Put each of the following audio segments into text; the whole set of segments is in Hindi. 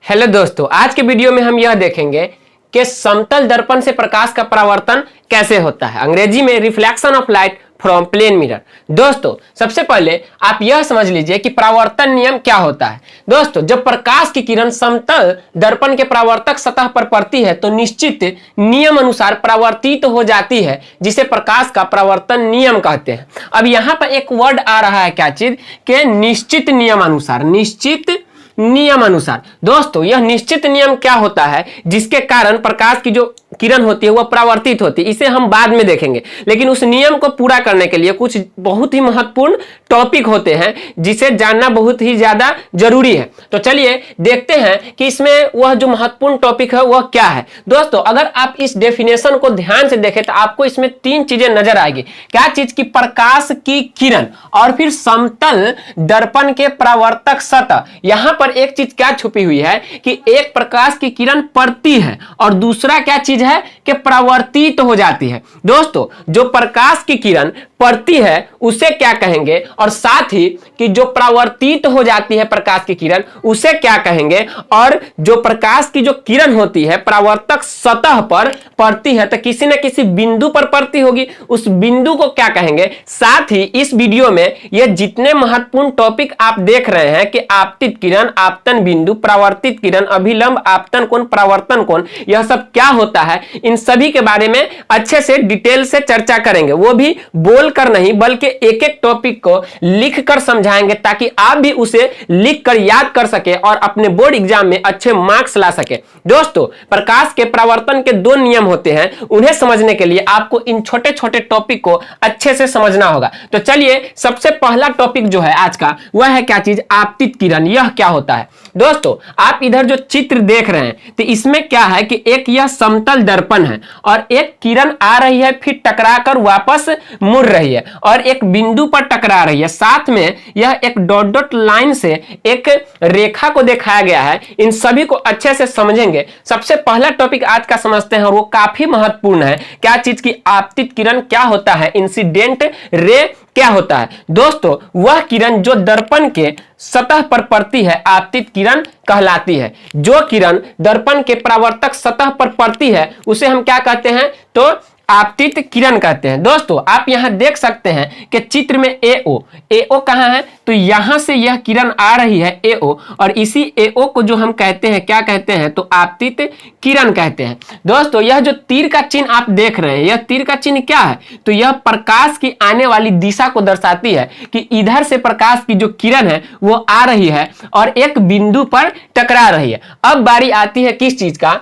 हेलो दोस्तों, आज के वीडियो में हम यह देखेंगे कि समतल दर्पण से प्रकाश का परावर्तन कैसे होता है। अंग्रेजी में reflection of light from plane mirror. दोस्तों, सबसे पहले आप यह समझ लीजिए कि परावर्तन नियम क्या होता है। दोस्तों, जब प्रकाश की किरण समतल दर्पण के परावर्तक सतह पर पड़ती है तो निश्चित नियम अनुसार परावर्तित हो जाती है, जिसे प्रकाश का परावर्तन नियम कहते हैं। अब यहाँ पर एक वर्ड आ रहा है, क्या चीज के निश्चित नियम अनुसार। निश्चित नियम अनुसार दोस्तों, यह निश्चित नियम क्या होता है जिसके कारण प्रकाश की जो किरण होती है वह परावर्तित होती है, इसे हम बाद में देखेंगे। लेकिन उस नियम को पूरा करने के लिए कुछ बहुत ही महत्वपूर्ण टॉपिक होते हैं जिसे जानना बहुत ही ज्यादा जरूरी है। तो चलिए देखते हैं कि इसमें वह जो महत्वपूर्ण टॉपिक है वह क्या है। दोस्तों, अगर आप इस डेफिनेशन को ध्यान से देखें तो आपको इसमें तीन चीजें नजर आएगी। क्या चीज की? प्रकाश की किरण और फिर समतल दर्पण के परावर्तक सतह। यहां पर एक चीज क्या छुपी हुई है कि एक प्रकाश की किरण पड़ती है और दूसरा क्या चीज है कि परावर्तित हो जाती है। दोस्तों, जो प्रकाश की किरण पड़ती है उसे क्या कहेंगे, और साथ ही कि जो परावर्तित हो जाती है प्रकाश की किरण उसे क्या कहेंगे, और जो प्रकाश की जो किरण होती है परावर्तक सतह पर पड़ती है तो किसी न किसी बिंदु पर पड़ती होगी, उस बिंदु को क्या कहेंगे। साथ ही इस वीडियो में ये जितने महत्वपूर्ण टॉपिक आप देख रहे हैं कि आपतित किरण, आपतन बिंदु, परावर्तित किरण, अभिलंब, आपतन कोण, परावर्तन कोण, यह सब क्या होता है, इन सभी के बारे में अच्छे से डिटेल से चर्चा करेंगे। वो भी बोलकर नहीं बल्कि एक एक टॉपिक को लिख कर समझाएंगे ताकि आप भी उसे लिख कर याद कर सके और अपने बोर्ड एग्जाम में अच्छे मार्क्स ला सके। दोस्तों, प्रकाश के परावर्तन के दो नियम होते हैं, उन्हें समझने के लिए आपको इन छोटे छोटे टॉपिक को अच्छे से समझना होगा। तो चलिए, सबसे पहला टॉपिक जो है आज का वह है क्या चीज? आपतित किरण। यह क्या होता है? दोस्तों, आप इधर जो चित्र देख रहे हैं तो इसमें क्या है कि एक यह समतल दर्पण है और एक किरण आ रही है, फिर टकराकर वापस मुड़ रही है और एक बिंदु पर टकरा रही है। साथ में यह एक डॉट डॉट लाइन से एक रेखा को दिखाया गया है। इन सभी को अच्छे से समझेंगे। सबसे पहला टॉपिक आज का समझते हैं और वो काफी महत्वपूर्ण है। क्या चीज की? आपतित किरण क्या होता है, इंसिडेंट रे क्या होता है। दोस्तों, वह किरण जो दर्पण के सतह पर पड़ती है आपतित किरण कहलाती है। जो किरण दर्पण के परावर्तक सतह पर पड़ती है उसे हम क्या कहते हैं? तो आपतित किरण कहते हैं। दोस्तों, आप यहां देख सकते हैं कि चित्र में एओ कहां है, तो यहां से यह किरण आ रही है एओ, और इसी एओ को जो हम कहते हैं क्या कहते हैं? तो आपतित किरण कहते हैं। दोस्तों, यह जो तीर का चिन्ह आप देख रहे हैं, यह तीर का चिन्ह क्या है? तो यह प्रकाश की आने वाली दिशा को दर्शाती है कि इधर से प्रकाश की जो किरण है वो आ रही है और एक बिंदु पर टकरा रही है। अब बारी आती है किस चीज का?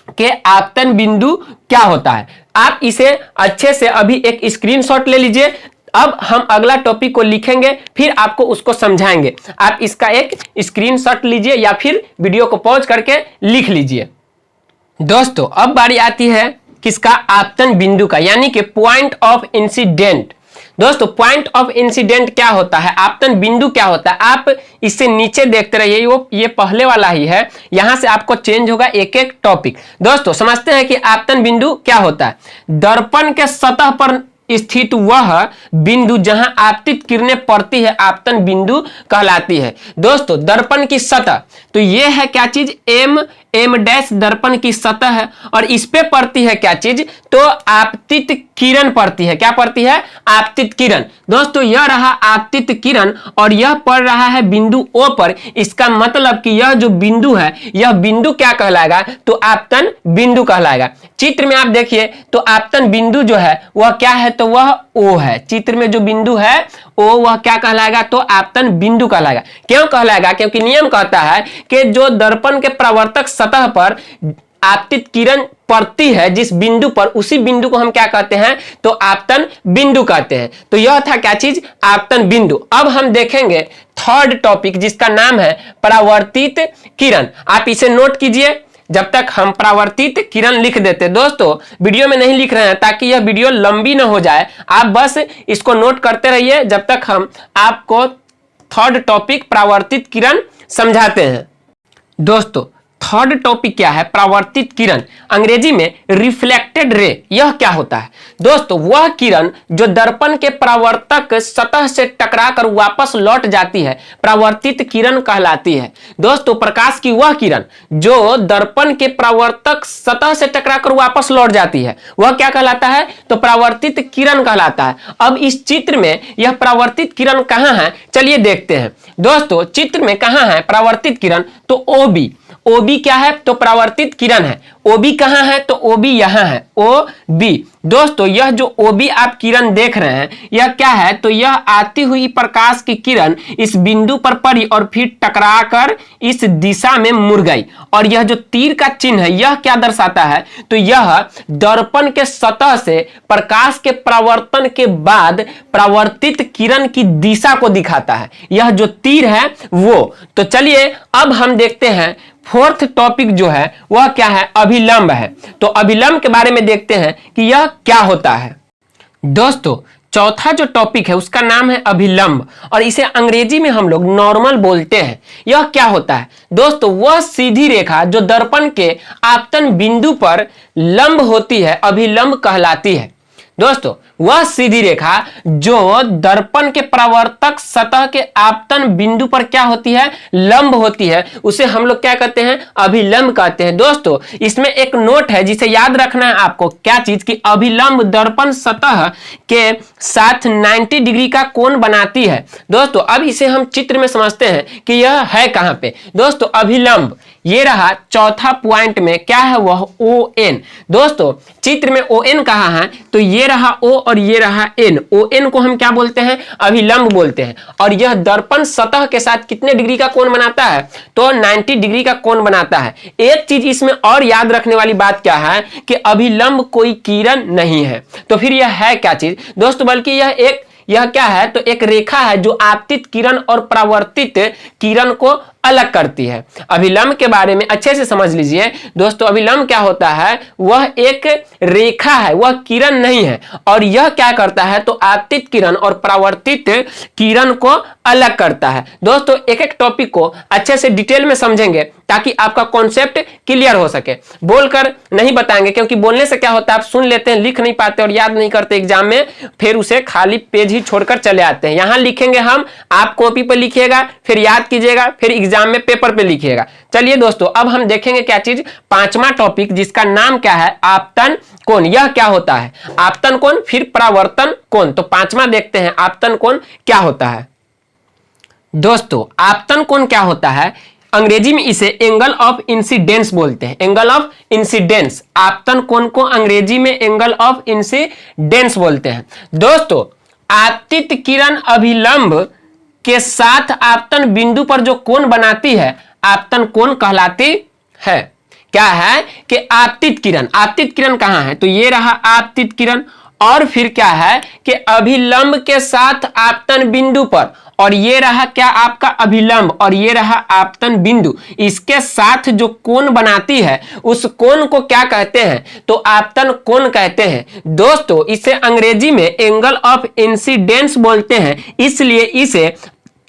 कि आपतन बिंदु क्या होता है। आप इसे अच्छे से अभी एक स्क्रीनशॉट ले लीजिए। अब हम अगला टॉपिक को लिखेंगे, फिर आपको उसको समझाएंगे। आप इसका एक स्क्रीनशॉट लीजिए या फिर वीडियो को पॉज करके लिख लीजिए। दोस्तों, अब बारी आती है किसका? आपतन बिंदु का, यानी कि पॉइंट ऑफ इंसिडेंट। दोस्तों, पॉइंट ऑफ इंसिडेंट क्या होता है, आपतन बिंदु क्या होता है, आप इससे नीचे देखते रहिए। ये पहले वाला ही है, यहां से आपको चेंज होगा एक एक टॉपिक। दोस्तों, समझते हैं कि आपतन बिंदु क्या होता है। दर्पण के सतह पर स्थित वह बिंदु जहां आपतित किरणें पड़ती है आपतन बिंदु कहलाती है। दोस्तों, दर्पण की सतह, तो यह है क्या चीज? एम डैश दर्पण की सतह है और इस पे पड़ती है क्या चीज? तो आपतित किरण पड़ती है। क्या पड़ती है? आपतित किरण। दोस्तों, यह रहा आपतित किरण और यह पड़ रहा है बिंदु ओ पर। इसका मतलब कि यह जो बिंदु है यह बिंदु क्या कहलाएगा? तो आपतन बिंदु कहलाएगा। चित्र में आप देखिए तो आपतन बिंदु जो है वह क्या है? तो वह ओ है। चित्र में जो बिंदु है ओ, वह क्या कहलाएगा? तो आपतन बिंदु कहलाएगा। क्यों कहलाएगा? क्योंकि नियम कहता है कि जो दर्पण के परावर्तक सतह पर आपतित किरण पड़ती है जिस बिंदु पर, उसी बिंदु को हम क्या कहते हैं? तो आपतन बिंदु कहते हैं। तो यह था क्या चीज? आपतन बिंदु। अब हम देखेंगे थर्ड टॉपिक जिसका नाम है परावर्तित किरण। आप इसे नोट कीजिए जब तक हम परावर्तित किरण लिख देते। दोस्तों, वीडियो में नहीं लिख रहे हैं ताकि यह वीडियो लंबी ना हो जाए, आप बस इसको नोट करते रहिए जब तक हम आपको थर्ड टॉपिक परावर्तित किरण समझाते हैं। दोस्तों, थर्ड टॉपिक क्या है, परावर्तित किरण, अंग्रेजी में रिफ्लेक्टेड रे। यह क्या होता है दोस्तों, वह किरण जो दर्पण के परावर्तक सतह से टकराकर वापस लौट जाती है परावर्तित किरण कहलाती है। दोस्तों प्रकाश की वह किरण जो दर्पण के परावर्तक सतह से टकराकर वापस लौट जाती है वह क्या कहलाता है, तो परावर्तित किरण कहलाता है। अब इस चित्र में यह परावर्तित किरण कहां है, चलिए देखते हैं। दोस्तों चित्र में कहां है परावर्तित किरण, तो ओबी, ओबी क्या है, तो परावर्तित किरण है। ओबी कहां है, तो ओबी यहां है, ओ बी। दोस्तों यह जो ओबी आप किरण देख रहे हैं यह क्या है, तो यह आती हुई प्रकाश की किरण इस बिंदु पर पड़ी और फिर टकराकर इस दिशा में मुड़ गई। और यह जो तीर का चिन्ह है यह क्या दर्शाता है, तो यह दर्पण के सतह से प्रकाश के परावर्तन के बाद परावर्तित किरण की दिशा को दिखाता है। यह जो तीर है वो। तो चलिए अब हम देखते हैं फोर्थ टॉपिक जो है वह क्या है, अभिलंब है। तो अभिलंब के बारे में देखते हैं कि यह क्या होता है। दोस्तों चौथा जो टॉपिक है उसका नाम है अभिलंब और इसे अंग्रेजी में हम लोग नॉर्मल बोलते हैं। यह क्या होता है दोस्तों, वह सीधी रेखा जो दर्पण के आपतन बिंदु पर लंब होती है अभिलंब कहलाती है। दोस्तों वह सीधी रेखा जो दर्पण के परावर्तक सतह के आपतन बिंदु पर क्या होती है, लंब होती है, उसे हम लोग क्या कहते हैं, अभिलंब कहते हैं। दोस्तों इसमें एक नोट है जिसे याद रखना है आपको, क्या चीज की अभिलंब दर्पण सतह के साथ 90 डिग्री का कोण बनाती है। दोस्तों अब इसे हम चित्र में समझते हैं कि यह है कहां पे। दोस्तों अभिलंब ये रहा चौथा पॉइंट में, क्या है वह, ओ एन। दोस्तों चित्र में ओ एन कहां है, तो ये रहा ओ और ये रहा एन। ओ एन को हम क्या बोलते हैं, अभिलंब बोलते हैं। और यह दर्पण सतह के साथ कितने डिग्री का कोण बनाता है, तो 90 डिग्री का कोण बनाता है। एक चीज इसमें और याद रखने वाली बात क्या है कि अभिलंब कोई किरण नहीं है। तो फिर यह है क्या चीज दोस्तों, बल्कि यह क्या है, तो एक रेखा है जो आपतित किरण और परावर्तित किरण को अलग करती है। अभिलंब के बारे में अच्छे से समझ लीजिए दोस्तों, अभिलंब क्या होता है, वह एक रेखा है, वह किरण नहीं है। और यह क्या करता है, तो आपतित किरण और परावर्तित किरण को अलग करता है। दोस्तों एक एक टॉपिक को अच्छे से डिटेल में समझेंगे ताकि आपका कॉन्सेप्ट क्लियर हो सके। बोलकर नहीं बताएंगे, क्योंकि बोलने से क्या होता है, आप सुन लेते हैं, लिख नहीं पाते और याद नहीं करते एग्जाम में, फिर उसे खाली पेज ही छोड़कर चले आते हैं। यहां लिखेंगे हम, आप कॉपी पर लिखिएगा, फिर याद कीजिएगा, फिर एग्जाम में पेपर पे लिखिएगा। चलिए दोस्तों अब हम देखेंगे क्या चीज, पांचवा टॉपिक जिसका नाम क्या है, आपतन कोण। यह क्या होता है, आपतन कोण फिर परावर्तन कोण। तो पांचवा देखते हैं आपतन कोण क्या होता है। दोस्तों आपतन कोण क्या होता है, अंग्रेजी में इसे एंगल ऑफ इंसिडेंस बोलते हैं, एंगल ऑफ इंसिडेंस। आपतन कोण को अंग्रेजी में एंगल ऑफ इंसिडेंस बोलते हैं। दोस्तों आपतित किरण अभिलंब के साथ आपतन बिंदु पर जो कोण बनाती है आपतन कोण कहलाती है। क्या है कि आपतित किरण कहां है, तो ये रहा आपतित किरण। और फिर क्या है कि अभिलंब के साथ आपतन बिंदु पर, और ये रहा क्या आपका अभिलंब और ये रहा आपतन बिंदु, इसके साथ जो कोण बनाती है उस कोण को क्या कहते हैं, तो आपतन कोण कहते हैं। दोस्तों इसे अंग्रेजी में एंगल ऑफ इंसिडेंस बोलते हैं, इसलिए इसे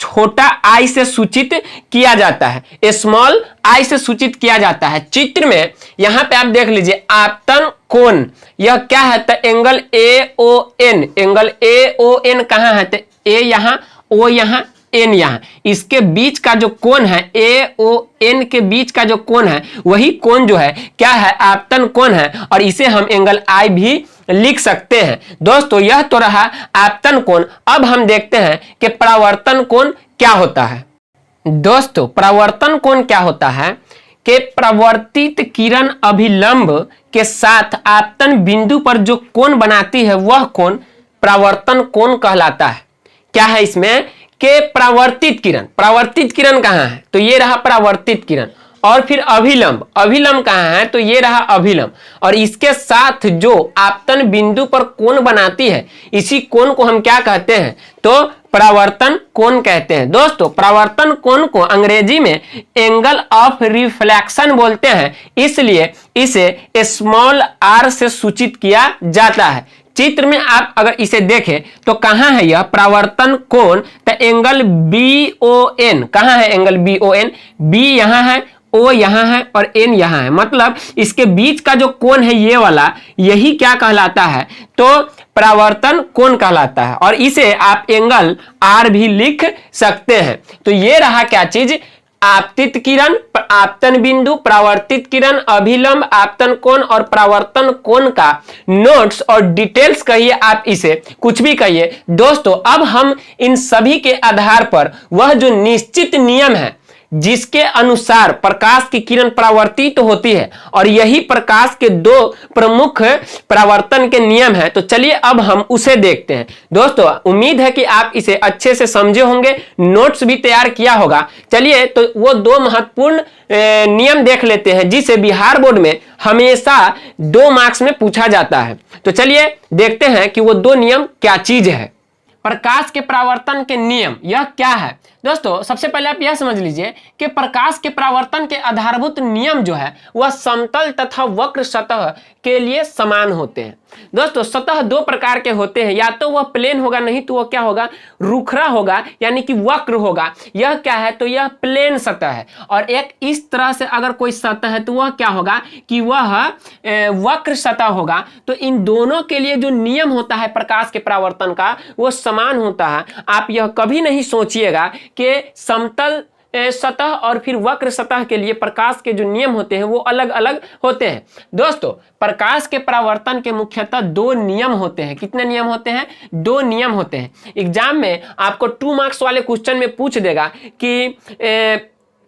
छोटा आई से सूचित किया जाता है, स्मॉल आई से सूचित किया जाता है। चित्र में यहां पे आप देख लीजिए आपतन कोण, यह क्या है, तो angle A O N. Angle A O N कहां है, तो ए यहां, ओ यहां, एन यहां, इसके बीच का जो कोण है, ए ओ एन के बीच का जो कोण है वही कोण जो है क्या है, आपतन कोण है। और इसे हम एंगल आई भी लिख सकते हैं। दोस्तों यह तो रहा आपतन कोण। अब हम देखते हैं कि परावर्तन कोण क्या होता है। दोस्तों परावर्तन कोण क्या होता है कि परावर्तित किरण अभिलंब के साथ आपतन बिंदु पर जो कोण बनाती है वह कोण परावर्तन कोण कहलाता है। क्या है इसमें कि परावर्तित किरण कहां है, तो ये रहा परावर्तित किरण। और फिर अभिलंब कहां है, तो ये रहा अभिलंब। और इसके साथ जो आपतन बिंदु पर कोण बनाती है इसी कोण को हम क्या कहते हैं, तो परावर्तन कोण कहते हैं। दोस्तों परावर्तन कोण को अंग्रेजी में एंगल ऑफ रिफ्लेक्शन बोलते हैं, इसलिए इसे स्मॉल आर से सूचित किया जाता है। चित्र में आप अगर इसे देखें तो कहां है यह परावर्तन कोण, तो एंगल बी ओ एन कहां है, angle B O N, B यहां है, O यहाँ है और N यहाँ है, मतलब इसके बीच का जो कोण है ये वाला, यही क्या कहलाता है, तो परावर्तन कोण कहलाता है। और इसे आप एंगल R भी लिख सकते हैं। तो ये रहा क्या चीज, आपतित किरण, आपतन बिंदु, परावर्तित किरण, अभिलंब, आपतन कोण और परावर्तन कोण का नोट्स और डिटेल्स कहिए, आप इसे कुछ भी कहिए। दोस्तों अब हम इन सभी के आधार पर वह जो निश्चित नियम है जिसके अनुसार प्रकाश की किरण परावर्तित होती है, और यही प्रकाश के दो प्रमुख परावर्तन के नियम है, तो चलिए अब हम उसे देखते हैं। दोस्तों उम्मीद है कि आप इसे अच्छे से समझे होंगे, नोट्स भी तैयार किया होगा। चलिए तो वो दो महत्वपूर्ण नियम देख लेते हैं जिसे बिहार बोर्ड में हमेशा 2 मार्क्स में पूछा जाता है। तो चलिए देखते हैं कि वो दो नियम क्या चीज है। प्रकाश के परावर्तन के नियम यह क्या है। दोस्तों सबसे पहले आप यह समझ लीजिए कि प्रकाश के परावर्तन के आधारभूत नियम जो है वह समतल तथा वक्र सतह के लिए समान होते हैं। दोस्तों सतह 2 प्रकार के होते हैं, या तो वह प्लेन होगा, नहीं तो वह क्या होगा, रुखरा होगा, यानी कि वक्र होगा। यह क्या है, तो यह प्लेन सतह है। और एक इस तरह से अगर कोई सतह है तो वह क्या होगा कि वह वक्र सतह होगा। तो इन दोनों के लिए जो नियम होता है प्रकाश के परावर्तन का वो समान होता है। आप यह कभी नहीं सोचिएगा कि समतल सतह और फिर वक्र सतह के लिए प्रकाश के जो नियम होते हैं वो अलग अलग होते हैं। दोस्तों प्रकाश के परावर्तन के मुख्यतः 2 नियम होते हैं। कितने नियम होते हैं, 2 नियम होते हैं। एग्जाम में आपको 2 मार्क्स वाले क्वेश्चन में पूछ देगा कि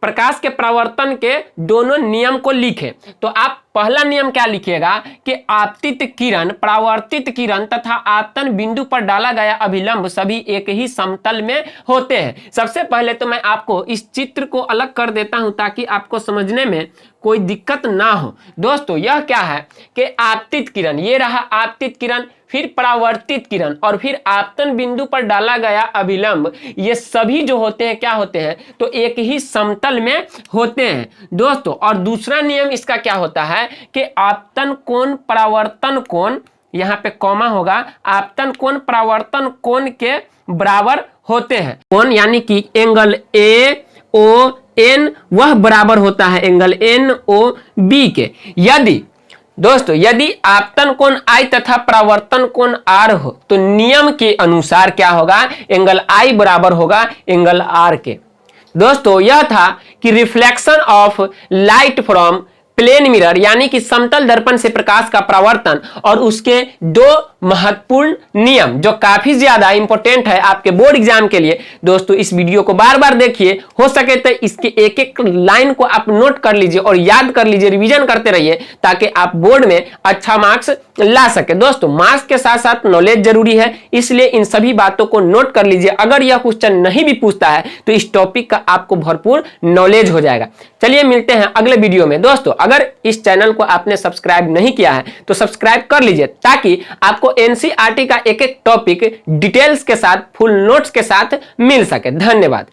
प्रकाश के परावर्तन के दोनों नियम को लिखें। तो आप पहला नियम क्या लिखिएगा कि आपतित किरण, परावर्तित किरण तथा आपतन बिंदु पर डाला गया अभिलंब सभी एक ही समतल में होते हैं। सबसे पहले तो मैं आपको इस चित्र को अलग कर देता हूं ताकि आपको समझने में कोई दिक्कत ना हो। दोस्तों यह क्या है कि आपतित किरण, ये रहा आपतित किरण, फिर परावर्तित किरण और फिर आपतन बिंदु पर डाला गया अभिलंब, ये सभी जो होते हैं क्या होते हैं, तो एक ही समतल में होते हैं। दोस्तों और दूसरा नियम इसका क्या होता है कि आपतन कोण परावर्तन कोण, यहां पे कॉमा होगा, आपतन कोण परावर्तन कोण के बराबर होते हैं। कोण यानी कि एंगल ए ओ एन वह बराबर होता है एंगल एन ओ बी के। यदि आपतन कोण I तथा परावर्तन कोण R हो तो नियम के अनुसार क्या होगा, एंगल I बराबर होगा एंगल R के। दोस्तों यह था कि reflection of light from plane mirror, यानी कि समतल दर्पण से प्रकाश का परावर्तन और उसके 2 महत्वपूर्ण नियम जो काफी ज्यादा इंपॉर्टेंट है आपके बोर्ड एग्जाम के लिए। दोस्तों इस वीडियो को बार बार देखिए, हो सके तो इसके एक एक लाइन को आप नोट कर लीजिए और याद कर लीजिए, रिवीजन करते रहिए ताकि आप बोर्ड में अच्छा मार्क्स ला सके। दोस्तों मार्क्स के साथ साथ नॉलेज जरूरी है, इसलिए इन सभी बातों को नोट कर लीजिए। अगर यह क्वेश्चन नहीं भी पूछता है तो इस टॉपिक का आपको भरपूर नॉलेज हो जाएगा। चलिए मिलते हैं अगले वीडियो में। दोस्तों अगर इस चैनल को आपने सब्सक्राइब नहीं किया है तो सब्सक्राइब कर लीजिए ताकि आपको एनसीईआरटी का एक एक टॉपिक डिटेल्स के साथ, फुल नोट्स के साथ मिल सके। धन्यवाद।